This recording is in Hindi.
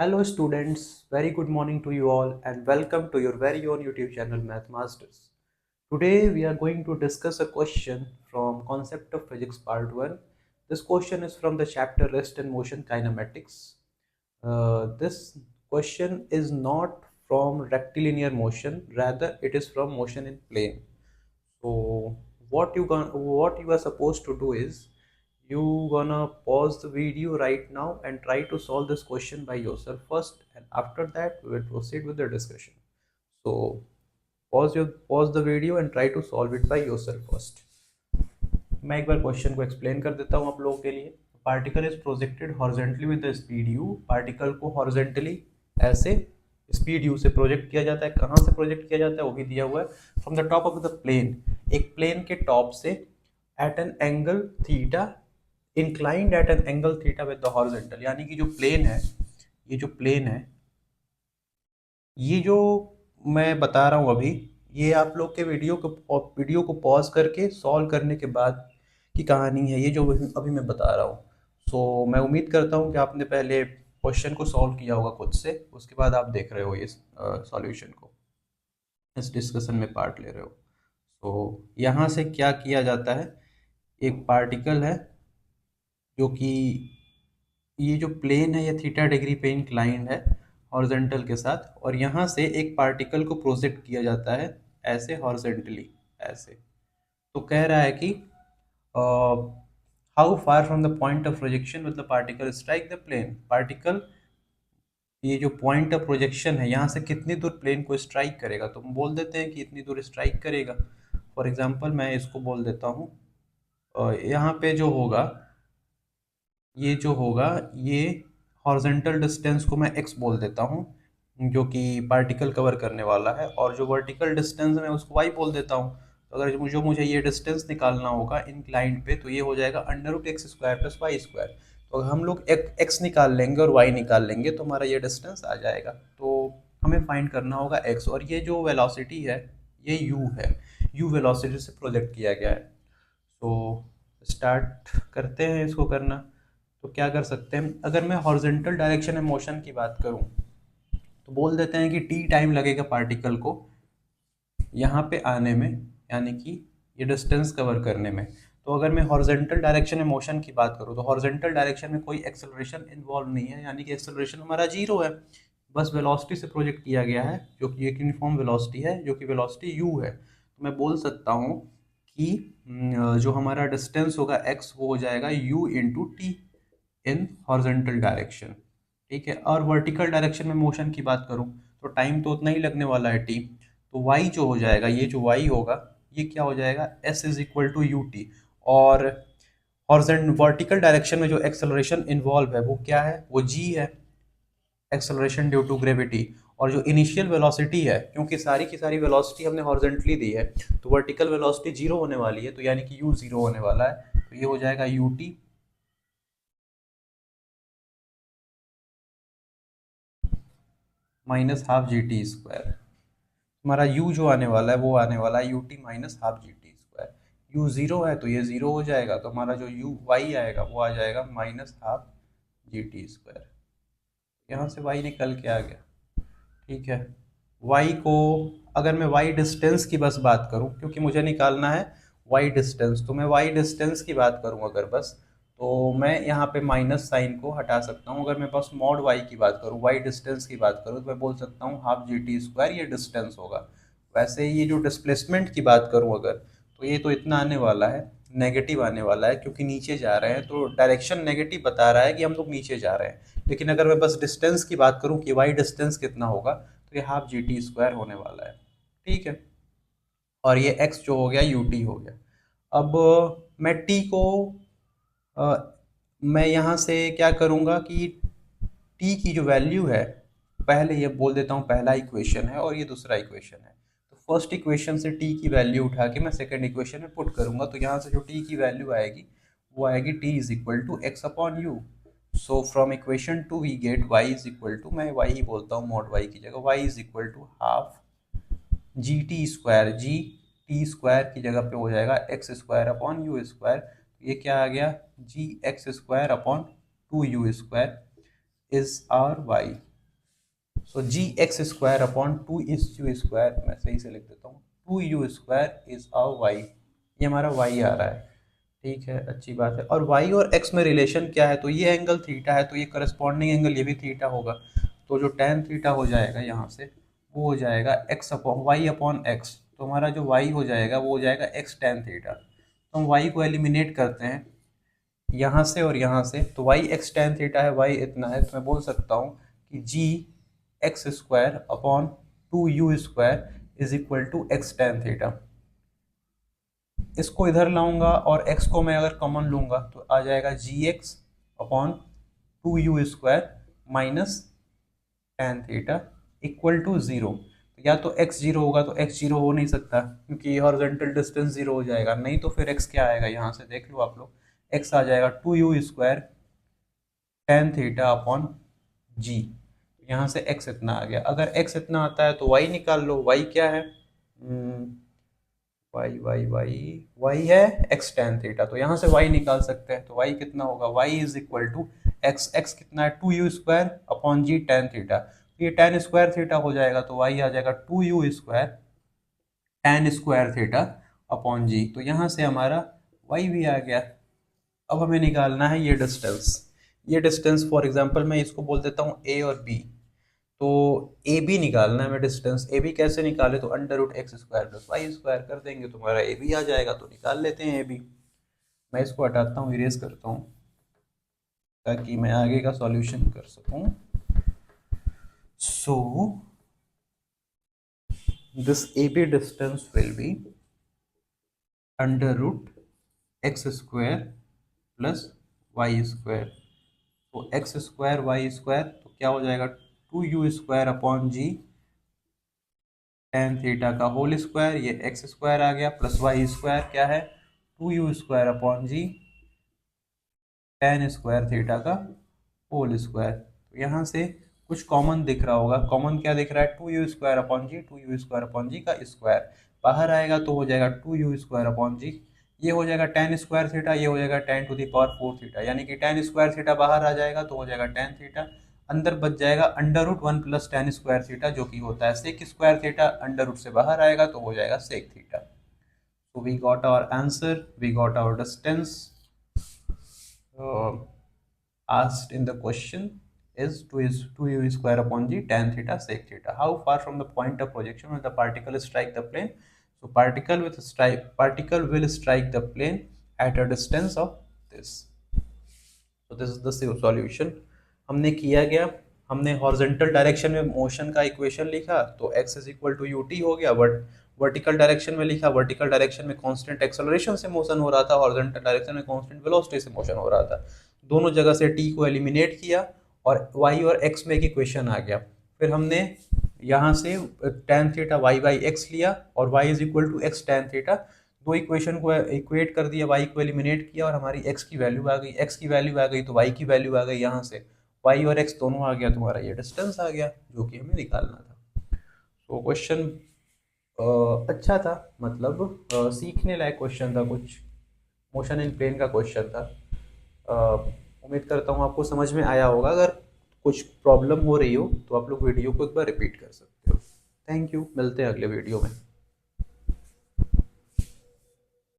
Hello students, very good morning to you all and welcome to your very own YouTube channel Math Masters. Today we are going to discuss a question from Concept of Physics Part 1. This question is from the chapter Rest and Motion Kinematics. This question is not from rectilinear motion, rather it is from motion in plane. So what you are supposed to do is you gonna pause the video right now and try to solve this question by yourself first, and after that we will proceed with the discussion. So pause the video and try to solve it by yourself first. मैं एक बार क्वेश्चन को एक्सप्लेन कर देता हूँ आप लोगों के लिए. Particle is projected horizontally with the speed you. Particle को हॉरिजेंटली ऐसे स्पीड यू से प्रोजेक्ट किया जाता है. कहाँ से प्रोजेक्ट किया जाता है वो भी दिया हुआ है. From the top of the plane, एक प्लेन के टॉप से at an angle theta, inclined at an angle theta with the horizontal. यानी कि जो प्लेन है, ये जो प्लेन है, ये जो मैं बता रहा हूँ अभी, ये आप लोग के वीडियो को पॉज करके सॉल्व करने के बाद की कहानी है, ये जो अभी मैं बता रहा हूँ. सो मैं उम्मीद करता हूँ कि आपने पहले क्वेश्चन को सॉल्व किया होगा खुद से, उसके बाद आप देख रहे हो ये सॉल्यूशन को, इस डिस्कशन में पार्ट ले रहे हो. तो यहाँ से क्या किया जाता है, एक पार्टिकल है जो कि ये जो प्लेन है ये थीटा डिग्री पे इंक्लाइंड है हॉरिजेंटल के साथ, और यहाँ से एक पार्टिकल को प्रोजेक्ट किया जाता है ऐसे हॉरिजेंटली, ऐसे. तो कह रहा है कि how far from the point of projection with the particle strike the plane. Particle, ये जो पॉइंट ऑफ प्रोजेक्शन है, यहाँ से कितनी दूर प्लेन को स्ट्राइक करेगा, तो हम बोल देते हैं कि इतनी दूर स्ट्राइक करेगा. फॉर एग्जांपल मैं इसको बोल देता हूँ, यहाँ पे जो होगा, ये जो होगा, ये हॉरिजेंटल डिस्टेंस को मैं x बोल देता हूँ, जो कि पार्टिकल कवर करने वाला है, और जो वर्टिकल डिस्टेंस मैं उसको y बोल देता हूँ. तो अगर मुझे ये डिस्टेंस निकालना होगा इंक्लाइंड पे, तो ये हो जाएगा under root X square plus Y square. तो अगर हम लोग x निकाल लेंगे और y निकाल लेंगे तो हमारा ये डिस्टेंस आ जाएगा. तो हमें फाइंड करना होगा x, और ये जो वेलोसिटी है ये u है, u वेलोसिटी से प्रोजेक्ट किया गया है. तो स्टार्ट करते हैं इसको करना. तो क्या कर सकते हैं, अगर मैं हॉरिजेंटल डायरेक्शन में मोशन की बात करूं तो बोल देते हैं कि टी टाइम लगेगा पार्टिकल को यहाँ पे आने में, यानी कि ये डिस्टेंस कवर करने में. तो अगर मैं हॉरिजेंटल डायरेक्शन में मोशन की बात करूँ तो हॉरिजेंटल डायरेक्शन में कोई एक्सेलरेशन इन्वॉल्व नहीं है, यानी कि एक्सेलरेशन हमारा जीरो है. बस वेलोसिटी से प्रोजेक्ट किया गया है, जो कि एक यूनिफॉर्म वेलोसिटी है, जो कि वेलोसिटी यू है. तो मैं बोल सकता हूँ कि जो हमारा डिस्टेंस होगा एक्स, वो हो जाएगा you into T in horizontal direction. ठीक है. और वर्टिकल डायरेक्शन में मोशन की बात करूं तो टाइम तो उतना ही लगने वाला है टी. तो वाई जो हो जाएगा, ये जो वाई होगा, ये क्या हो जाएगा, S is equal to U T. और हॉरिजेंटल वर्टिकल डायरेक्शन में जो एक्सेलरेशन इन्वॉल्व है वो क्या है, वो जी है, एक्सेलरेशन ड्यू टू ग्रेविटी. और जो इनिशियल वेलोसिटी है, क्योंकि सारी की सारी वेलोसिटी हमने हॉरिजेंटली दी है, तो वर्टिकल वेलोसिटी जीरो होने वाली है, तो यानी कि यू जीरो होने वाला है. तो ये हो जाएगा U T minus half G T square. हमारा u जो आने वाला है वो आने वाला है U T minus half G T square. You zero है तो ये ज़ीरो हो जाएगा, तो हमारा जो यू वाई आएगा वो आ जाएगा minus half G T square. यहाँ से y निकल के आ गया. ठीक है. y को, अगर मैं y डिस्टेंस की बस बात करूँ, क्योंकि मुझे निकालना है y डिस्टेंस, तो मैं y डिस्टेंस की बात करूँ अगर बस, तो मैं यहाँ पे माइनस साइन को हटा सकता हूँ. अगर मैं बस मॉड y की बात करूँ, y डिस्टेंस की बात करूँ, तो मैं बोल सकता हूँ हाफ जी टी स्क्वायर ये डिस्टेंस होगा. वैसे ये जो डिस्प्लेसमेंट की बात करूँ अगर, तो ये तो इतना आने वाला है, नेगेटिव आने वाला है, क्योंकि नीचे जा रहे हैं तो डायरेक्शन नेगेटिव बता रहा है कि हम लोग नीचे जा रहे हैं. लेकिन अगर मैं बस डिस्टेंस की बात करूँ कि वाई डिस्टेंस कितना होगा, तो ये हाफ जी टी स्क्वायर होने वाला है. ठीक है. और ये एक्स जो हो गया यू टी हो गया. अब मैं टी को, मैं यहाँ से क्या करूँगा कि टी की जो वैल्यू है, पहले ये बोल देता हूँ पहला इक्वेशन है और ये दूसरा इक्वेशन है. तो फर्स्ट इक्वेशन से टी की वैल्यू उठा के मैं सेकंड इक्वेशन में पुट करूँगा, तो यहाँ से जो टी की वैल्यू आएगी वो आएगी T is equal to X upon U. So from equation two we get Y is equal to, मैं वाई ही बोलता हूँ मॉड वाई की जगह, Y is equal to half G T square, G T square की जगह पे हो जाएगा X square upon U square. ये क्या आ गया, G X square upon two U square is our Y. So G X square upon to is U square, मैं सही से लिख देता हूँ, two U square is our Y, ये हमारा वाई आ रहा है। ठीक है, अच्छी बात है। और y और x में रिलेशन क्या है, तो ये एंगल थीटा है, तो ये करस्पॉन्डिंग एंगल ये भी थीटा होगा। तो जो tan थीटा हो जाएगा यहाँ से, वो हो जाएगा x upon y upon x, तो हमारा जो y हो जाएगा वो हो जाएगा x tan थीटा। तो हम y को एलिमिनेट करते हैं यहाँ से और यहाँ से, तो y x tan थीटा है, y इतना है, तो मैं बोल सकता हूँ कि g X square upon two U square is equal to X tan theta. इसको इधर लाऊंगा और x को मैं अगर कॉमन लूंगा तो आ जाएगा G X upon two U square minus tan theta equal to zero. या तो x जीरो होगा, तो x जीरो हो नहीं सकता क्योंकि हॉरिजॉन्टल डिस्टेंस जीरो हो जाएगा, नहीं तो फिर x क्या आएगा, यहाँ से देख लो आप लोग, x आ जाएगा two U square tan theta upon G. यहाँ से x इतना आ गया, अगर x इतना आता है तो y निकाल लो, y क्या है, वाई वाई वाई वाई है एक्स tan थीटा, तो यहाँ से y निकाल सकते हैं, तो y कितना होगा, y is equal to X, X कितना है two U square upon G tan theta, तो ये tan स्क्वायर थीटा हो जाएगा, तो y आ जाएगा two U square tan square theta upon G. तो यहाँ से हमारा y भी आ गया। अब हमें निकालना है ये डिस्टेंस, ये डिस्टेंस फॉर एग्जांपल मैं इसको बोल देता हूँ a और b। तो ए बी निकालना है हमें डिस्टेंस, ए बी कैसे निकाले, तो under root X square plus Y square कर देंगे, तो हमारा ए बी आ जाएगा, तो निकाल लेते हैं ए बी। मैं इसको हटाता हूँ, इरेज करता हूँ ताकि मैं आगे का सॉल्यूशन कर सकूँ। So this A B distance will be under root X square plus Y square, तो एक्स स्क्वायर वाई स्क्वायर तो क्या हो जाएगा, two U square upon G tan theta का होल स्क्वायर, ये एक्स स्क्वायर आ गया, प्लस वाई स्क्वायर क्या है, two U square upon G tan square theta का होल स्क्वायर। तो यहाँ से कुछ कॉमन दिख रहा होगा, कॉमन क्या दिख रहा है, two U square upon G, two U square upon G का स्क्वायर बाहर आएगा तो हो जाएगा two U square upon G, ये हो जाएगा tan स्क्वायर थीटा, ये हो जाएगा tan to the power four theta, यानी कि tan स्क्वायर थीटा बाहर आ जाएगा तो हो जाएगा tan थीटा, अंदर बच जाएगा under root one plus tan square theta जो कि होता है sec square theta, under root से बाहर आएगा तो हो जाएगा sec theta. So we got our answer, we got our distance asked in the question is 2u square upon g tan theta sec theta. How far from the point of projection will the particle strike the plane? So particle will strike the plane at a distance of this. So this is the solution. हमने किया गया, हमने हॉरिजॉन्टल डायरेक्शन में मोशन का इक्वेशन लिखा तो x is equal to ut हो गया, बट वर्टिकल डायरेक्शन में लिखा, वर्टिकल डायरेक्शन में कांस्टेंट एक्सेलरेशन से मोशन हो रहा था, हॉरिजॉन्टल डायरेक्शन में कांस्टेंट वेलोसिटी से मोशन हो रहा था। दोनों जगह से t को एलिमिनेट किया और y और x में एक इक्वेशन आ गया। फिर हमने यहाँ से tan theta y by X लिया और y is equal to X tan theta, दो इक्वेशन को इक्वेट कर दिया, y को एलिमिनेट किया और हमारी x की वैल्यू आ गई, x की वैल्यू आ गई तो y की वैल्यू आ गई, यहाँ से y और x दोनों आ गया, तुम्हारा ये डिस्टेंस आ गया जो कि हमें निकालना था। तो क्वेश्चन अच्छा था, मतलब सीखने लायक क्वेश्चन था, कुछ मोशन इन प्लेन का क्वेश्चन था। उम्मीद करता हूँ आपको समझ में आया होगा, अगर कुछ प्रॉब्लम हो रही हो तो आप लोग वीडियो को एक बार रिपीट कर सकते हो। थैंक यू, मिलते हैं अगले वीडियो में।